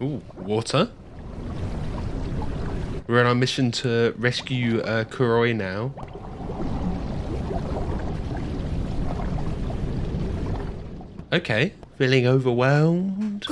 Ooh, water. We're on our mission to rescue Kuroi now. Okay, feeling overwhelmed.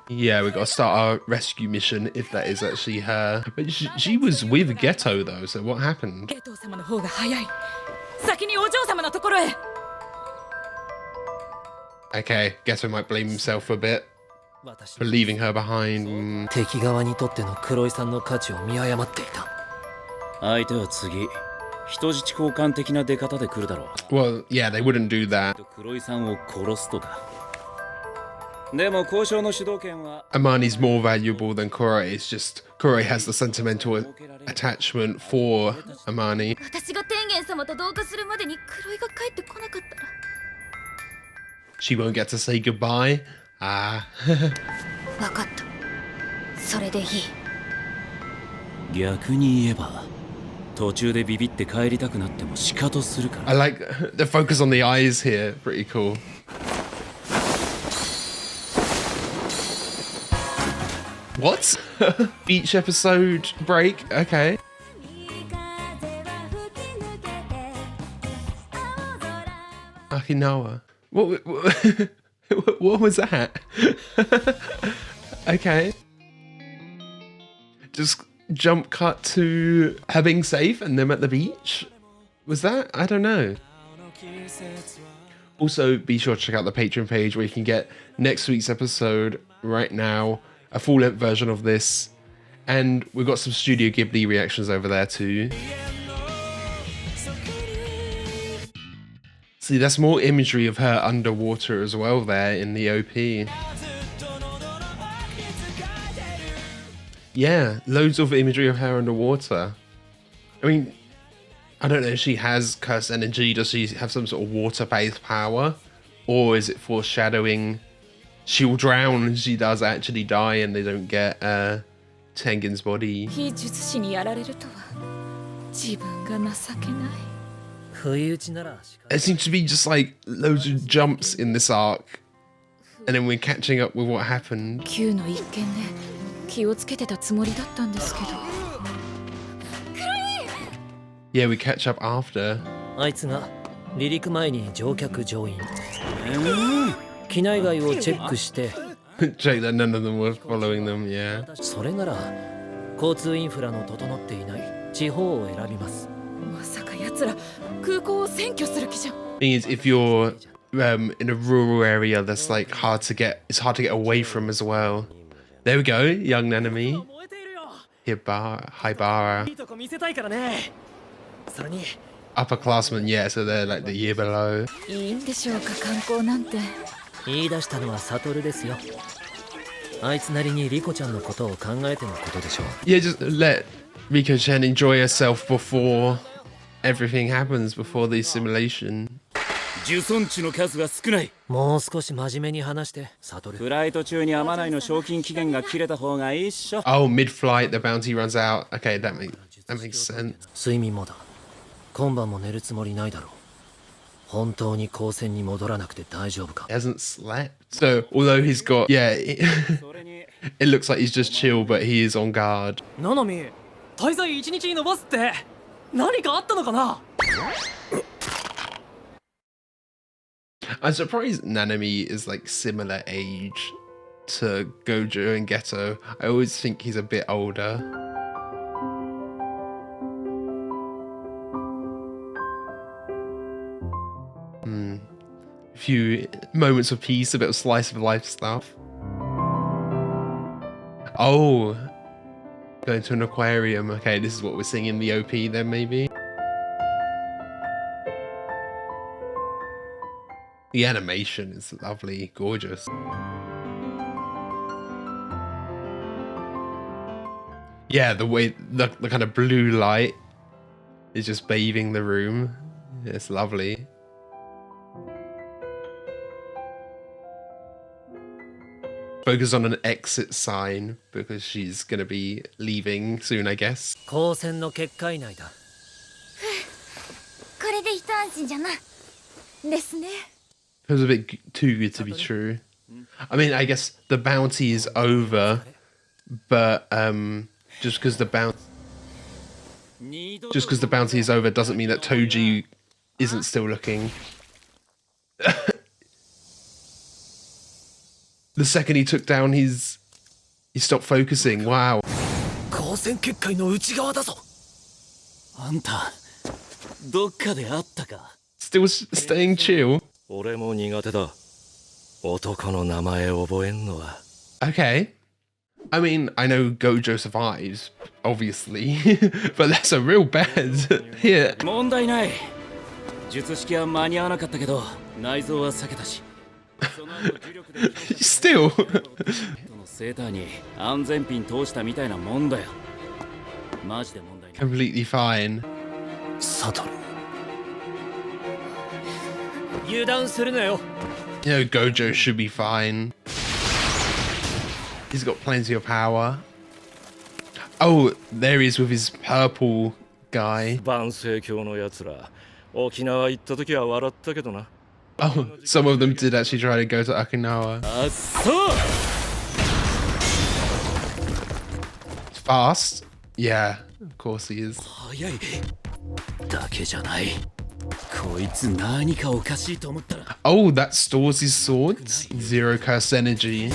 Yeah, we gotta start our rescue mission if that is actually her. But she was with Geto though, so what happened? Okay, Geto might blame himself a bit for leaving her behind. Well, yeah, they wouldn't do that. Amani's more valuable than Kuroi. It's just Kuroi has the sentimental attachment for Amani. She won't get to say goodbye. Ah. I like the focus on the eyes here. Pretty cool. What? Beach episode break? Okay. Okinawa. What was that? Okay. Just jump cut to her being safe and them at the beach? Was that? I don't know. Also, be sure to check out the Patreon page where you can get next week's episode right now, a full-length version of this, and we've got some Studio Ghibli reactions over there too. See, that's more imagery of her underwater as well there in the OP. Yeah, loads of imagery of her underwater. I mean, I don't know if she has cursed energy. Does she have some sort of water-based power? Or is it foreshadowing she'll drown and she does actually die and they don't get Tengen's body? There seems to be just like loads of jumps in this arc. And then we're catching up with what happened. Yeah, we catch up after. Check that none of them were following them, yeah. Thing is, if you're in a rural area that's like it's hard to get away from as well. There we go, young Nanami. Haibara. Upperclassmen, yeah, so they're like the year below. Yeah, just let Riko-chan enjoy herself before everything happens, before the simulation. Oh, mid-flight, the bounty runs out. Okay, that makes sense. He hasn't slept. So, although he's got, yeah, it looks like he's just chill, but he is on guard. I'm surprised Nanami is like similar age to Gojo and Geto. I always think he's a bit older. A few moments of peace, a bit of slice of life stuff. Oh, going to an aquarium. Okay, this is what we're seeing in the OP then maybe. The animation is lovely, gorgeous. Yeah, the way, the kind of blue light is just bathing the room. It's lovely. Focus on an exit sign because she's gonna be leaving soon, I guess. It was a bit too good to be true. I mean, I guess the bounty is over, but just because the bounty is over doesn't mean that Toji isn't still looking. The second he took down he stopped focusing. Wow. Still staying chill. Okay. I mean, I know Gojo survives, obviously, but that's a real bad hit. Still. Completely fine. You know, Gojo should be fine. He's got plenty of power. Oh, there he is with his purple guy. Oh, some of them did actually try to go to Okinawa. Fast? Yeah, of course he is. Oh, that stores his swords. 0 curse energy.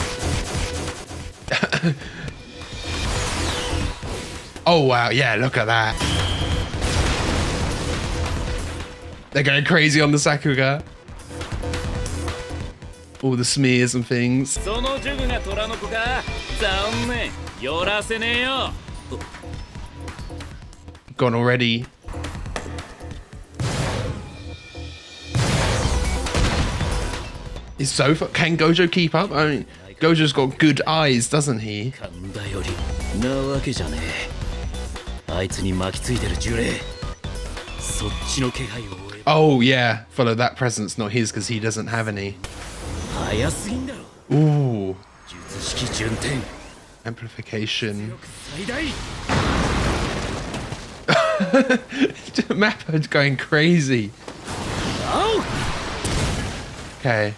Oh wow, yeah, look at that. They're going crazy on the Sakuga. All the smears and things. Gone already. Is so can Gojo keep up? I mean, Gojo's got good eyes, doesn't he? Oh yeah, follow that presence, not his, because he doesn't have any. Ooh. Amplification. Mappa's going crazy. Okay.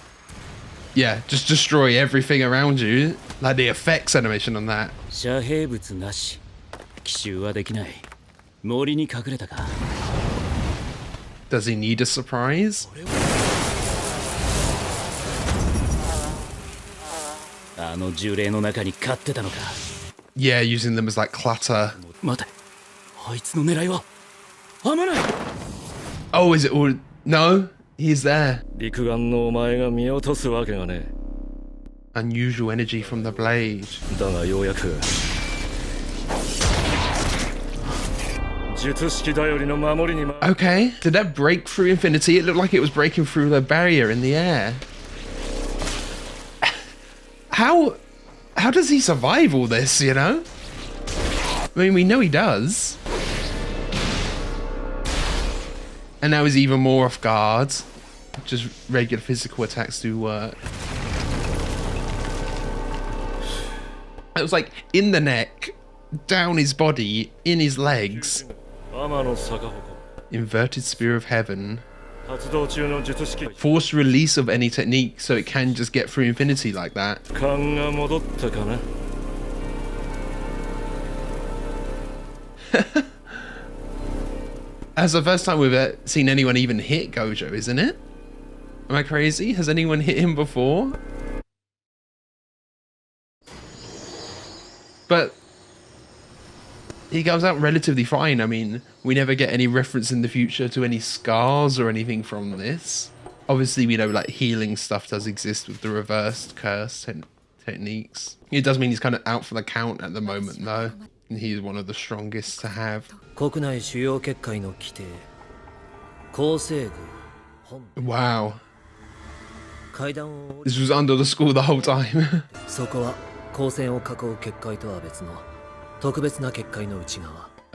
Yeah, just destroy everything around you. Like the effects animation on that. Does he need a surprise? Yeah, using them as like clutter. Oh, is it all? No, he's there. Unusual energy from the blade. Okay, did that break through infinity? It looked like it was breaking through the barrier in the air. How does he survive all this, you know? I mean, we know he does. And now he's even more off guard. Just regular physical attacks do work. It was like in the neck, down his body, in his legs. Inverted Spear of Heaven. Forced release of any technique so it can just get through infinity like that. That's the first time we've seen anyone even hit Gojo, isn't it? Am I crazy? Has anyone hit him before? But he comes out relatively fine. I mean, we never get any reference in the future to any scars or anything from this. Obviously, we know like healing stuff does exist with the reversed curse techniques. It does mean he's kind of out for the count at the moment, though. And he's one of the strongest to have. Wow. This was under the school the whole time.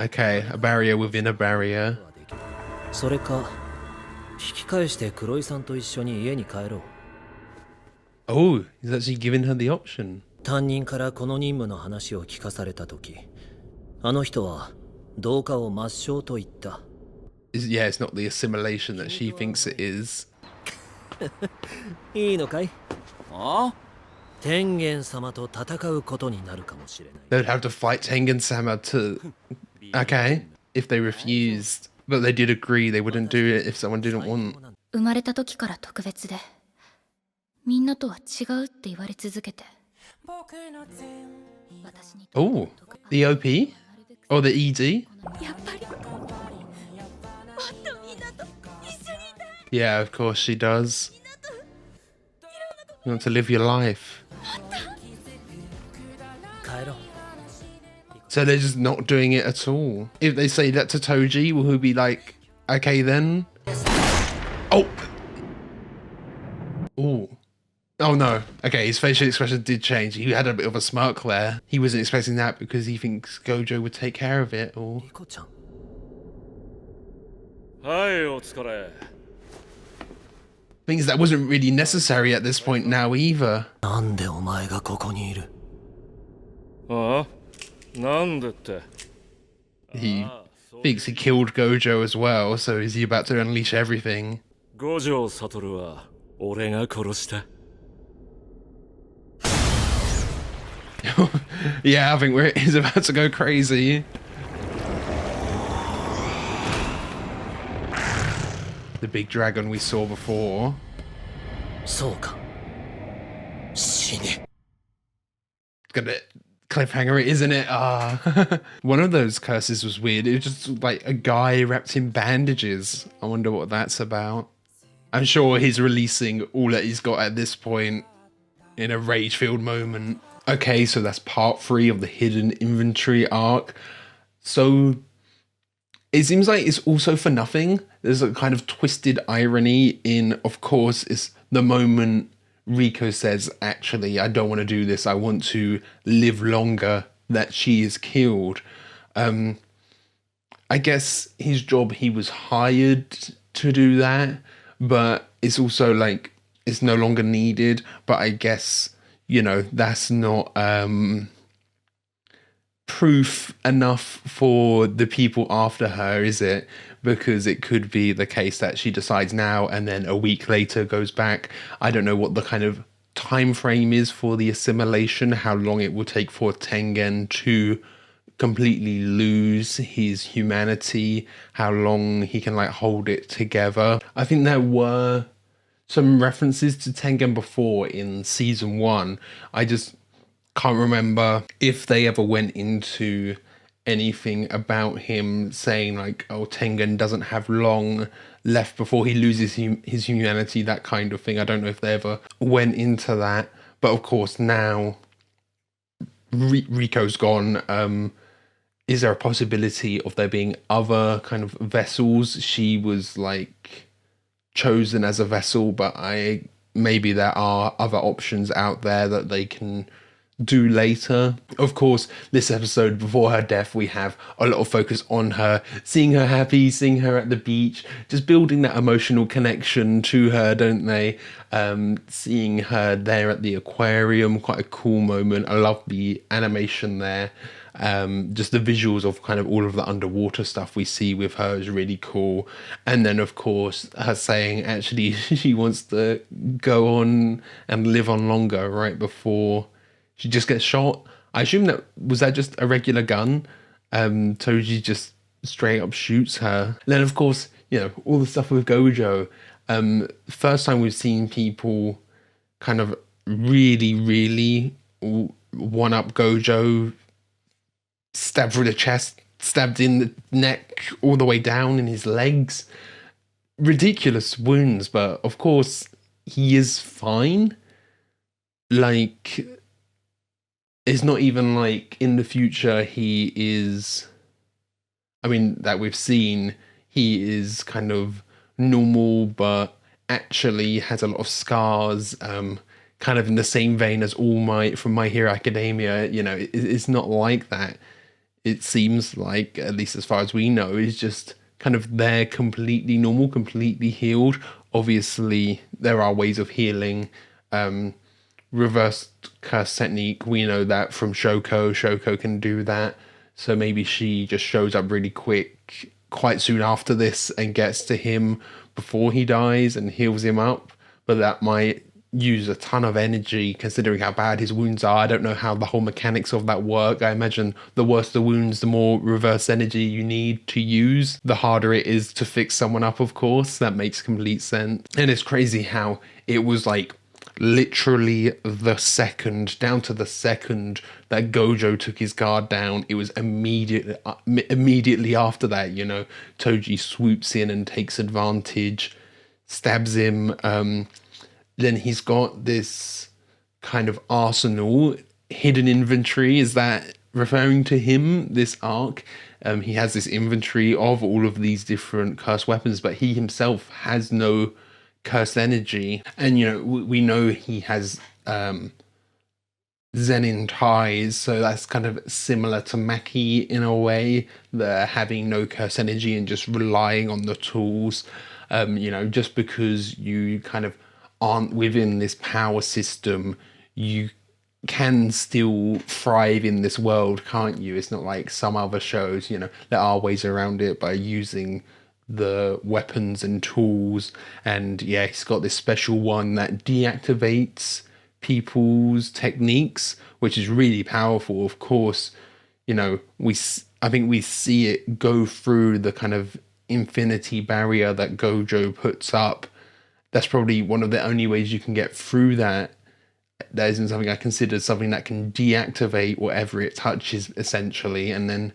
Okay, a barrier within a barrier. Oh, he's actually giving her the option. Yeah, it's not the assimilation that she thinks it is. いいのかい？あ？天元様と戦うことになるかもしれない。 They'd have to fight Tengen-sama to... Okay, if they refused. But they did agree they wouldn't do it if someone didn't want. 生まれた時から特別で、みんなとは違うって言われ続けて。Oh, the OP? Or the ED? やっぱり。もっとみんなと一緒にいたい。 Yeah, of course she does. You want to live your life. So they're just not doing it at all. If they say that to Toji, will he be like, okay then? Oh! Oh. Oh no. Okay, his facial expression did change. He had a bit of a smirk there. He wasn't expecting that because he thinks Gojo would take care of it, or... Things that wasn't really necessary at this point now either. He thinks he killed Gojo as well, so is he about to unleash everything? Yeah, I think he's about to go crazy. The big dragon we saw before. Gonna cliffhanger it, isn't it? One of those curses was weird. It was just like a guy wrapped in bandages. I wonder what that's about. I'm sure he's releasing all that he's got at this point in a rage-filled moment. Okay, so that's part 3 of the hidden inventory arc. So it seems like it's also for nothing. There's a kind of twisted irony in, of course, it's the moment Rico says, actually, I don't want to do this. I want to live longer, that she is killed. I guess his job, he was hired to do that, but it's also like, it's no longer needed. But I guess, you know, that's not proof enough for the people after her, is it? Because it could be the case that she decides now and then a week later goes back. I don't know what the kind of time frame is for the assimilation, how long it will take for Tengen to completely lose his humanity, how long he can like hold it together. I think there were some references to Tengen before in season 1. I just can't remember if they ever went into anything about him saying like, oh, Tengen doesn't have long left before he loses his humanity, that kind of thing. I don't know if they ever went into that. But of course now Rico's gone. Is there a possibility of there being other kind of vessels? She was like chosen as a vessel, but maybe there are other options out there that they can do later. Of course, this episode before her death, we have a lot of focus on her, seeing her happy, seeing her at the beach, just building that emotional connection to her, don't they? Seeing her there at the aquarium, quite a cool moment. I love the animation there. Just the visuals of kind of all of the underwater stuff we see with her is really cool. And then of course her saying actually she wants to go on and live on longer right before she just gets shot. I assume was that just a regular gun? Toji just straight up shoots her. And then of course, you know, all the stuff with Gojo. First time we've seen people kind of really one up Gojo, stabbed through the chest, stabbed in the neck, all the way down in his legs. Ridiculous wounds, but of course he is fine. Like, it's not even like in the future he is, I mean, that we've seen, he is kind of normal, but actually has a lot of scars, kind of in the same vein as All Might from My Hero Academia. You know, it's not like that. It seems like, at least as far as we know, is just kind of there completely normal, completely healed. Obviously, there are ways of healing. Reversed curse technique, we know that from Shoko. Shoko can do that. So maybe she just shows up really quick, quite soon after this, and gets to him before he dies and heals him up. but that might use a ton of energy considering how bad his wounds are. I don't know how the whole mechanics of that work. I imagine the worse the wounds, the more reverse energy you need to use, the harder it is to fix someone up, of course. That makes complete sense. And it's crazy how it was like literally the second, down to the second that Gojo took his guard down, it was immediately after that, you know, Toji swoops in and takes advantage, stabs him. Then he's got this kind of arsenal, hidden inventory. Is that referring to him, this arc? He has this inventory of all of these different cursed weapons, but he himself has no cursed energy. And, you know, we know he has Zenin ties, so that's kind of similar to Maki in a way. They're having no cursed energy and just relying on the tools. You know, just because you kind of aren't within this power system, you can still thrive in this world, can't you? It's not like some other shows, you know, there are ways around it by using the weapons and tools. And yeah, he's got this special one that deactivates people's techniques, which is really powerful. Of course, you know, I think we see it go through the kind of infinity barrier that Gojo puts up. That's probably one of the only ways you can get through that. That isn't something I consider something that can deactivate whatever it touches, essentially. And then,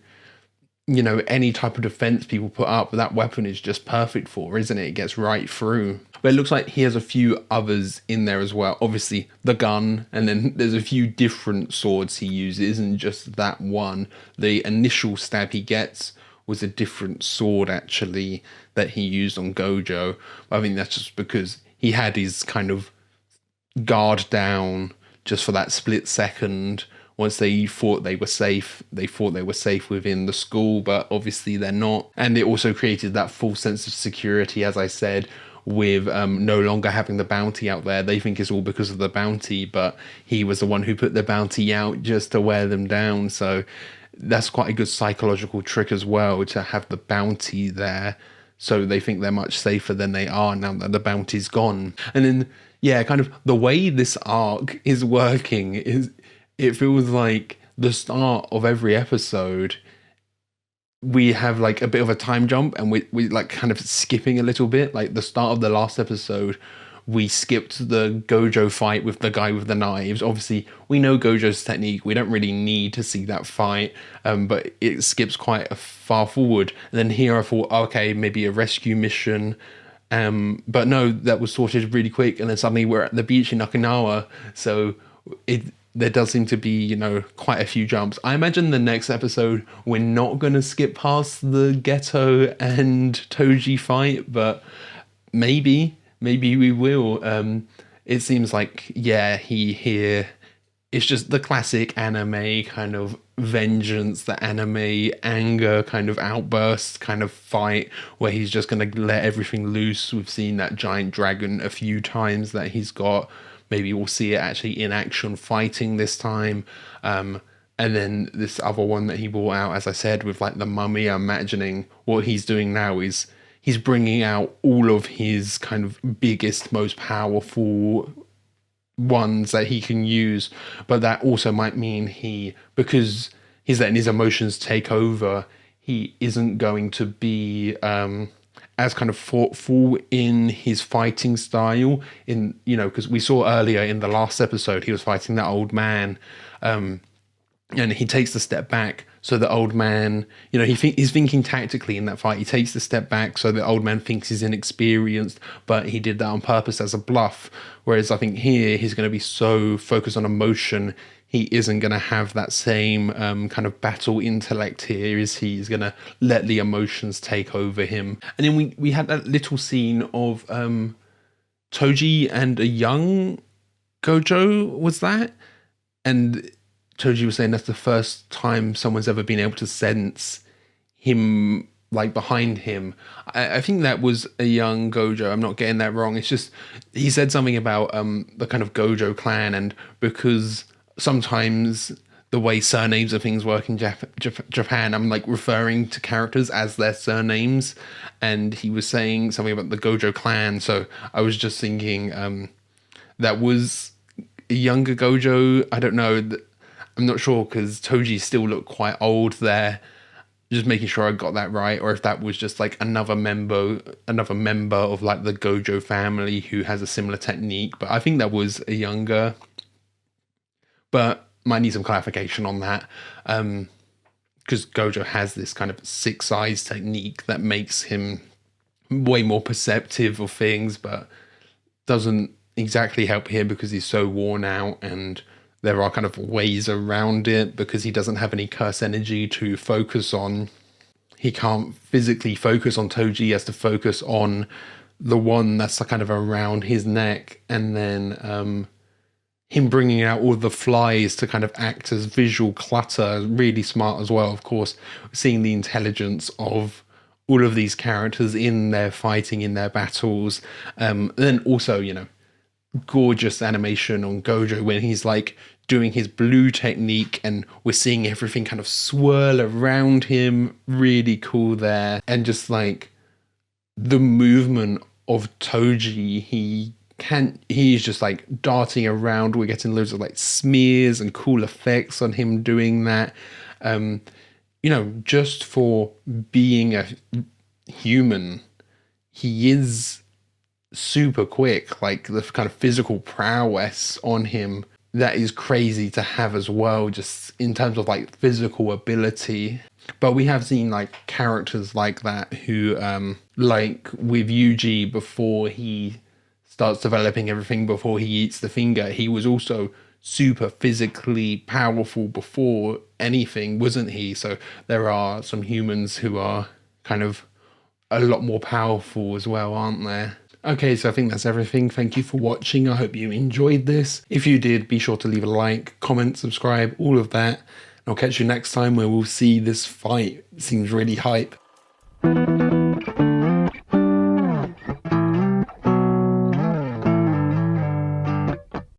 you know, any type of defense people put up, that weapon is just perfect for, isn't it? It gets right through. But it looks like he has a few others in there as well. Obviously, the gun, and then there's a few different swords he uses, and just that one. The initial stab he gets was a different sword, actually, that he used on Gojo. I think that's just because he had his kind of guard down just for that split second. Once they thought they were safe, within the school, but obviously they're not. And it also created that false sense of security, as I said, with no longer having the bounty out there. They think it's all because of the bounty, but he was the one who put the bounty out just to wear them down. So that's quite a good psychological trick as well, to have the bounty there, so they think they're much safer than they are now that the bounty's gone. And then, yeah, kind of the way this arc is working is, it feels like the start of every episode, we have like a bit of a time jump, and we like kind of skipping a little bit. Like the start of the last episode, we skipped the Gojo fight with the guy with the knives. Obviously, we know Gojo's technique. We don't really need to see that fight, but it skips quite far forward. And then here I thought, okay, maybe a rescue mission. But no, that was sorted really quick. And then suddenly we're at the beach in Okinawa. So there does seem to be, you know, quite a few jumps. I imagine the next episode, we're not going to skip past the Geto and Toji fight, but maybe we will. It seems like, yeah, it's just the classic anime kind of vengeance, the anime anger kind of outburst kind of fight, where he's just going to let everything loose. We've seen that giant dragon a few times that he's got. Maybe we'll see it actually in action fighting this time. And then this other one that he brought out, as I said, with like the mummy, I'm imagining what he's doing now is he's bringing out all of his kind of biggest, most powerful ones that he can use. But that also might mean because he's letting his emotions take over, he isn't going to be as kind of thoughtful in his fighting style. In, you know, because we saw earlier in the last episode, he was fighting that old man, and he takes the step back. So the old man, you know, he's thinking tactically in that fight. He takes the step back so the old man thinks he's inexperienced, but he did that on purpose as a bluff. Whereas I think here he's going to be so focused on emotion, he isn't going to have that same kind of battle intellect here, is he? He's going to let the emotions take over him. And then we had that little scene of Toji and a young Gojo, was that? And Toji was saying that's the first time someone's ever been able to sense him, like, behind him. I think that was a young Gojo. I'm not getting that wrong. It's just, he said something about the kind of Gojo clan, and because sometimes the way surnames and things work in Japan. I'm like referring to characters as their surnames, and he was saying something about the Gojo clan. So I was just thinking that was a younger Gojo. I don't know. I'm not sure because Toji still looked quite old there. Just making sure I got that right, or if that was just like another member of like the Gojo family who has a similar technique. But I think that was a younger. But might need some clarification on that, because Gojo has this kind of six eyes technique that makes him way more perceptive of things, but doesn't exactly help here because he's so worn out, and there are kind of ways around it because he doesn't have any curse energy to focus on. He can't physically focus on Toji, he has to focus on the one that's kind of around his neck, and then him bringing out all the flies to kind of act as visual clutter, really smart as well. Of course, seeing the intelligence of all of these characters in their fighting, in their battles. Then also, you know, gorgeous animation on Gojo when he's like doing his blue technique and we're seeing everything kind of swirl around him. Really cool there. And just like the movement of Toji, he's just like darting around. We're getting loads of like smears and cool effects on him doing that. You know, just for being a human, he is super quick. Like the kind of physical prowess on him, that is crazy to have as well, just in terms of like physical ability. But we have seen like characters like that who like with Yuji, before he starts developing everything, before he eats the finger, he was also super physically powerful before anything, wasn't he? So there are some humans who are kind of a lot more powerful as well, aren't there? Okay, so I think that's everything. Thank you for watching. I hope you enjoyed this. If you did, be sure to leave a like, comment, subscribe, all of that. I'll catch you next time where we'll see this fight. It seems really hype.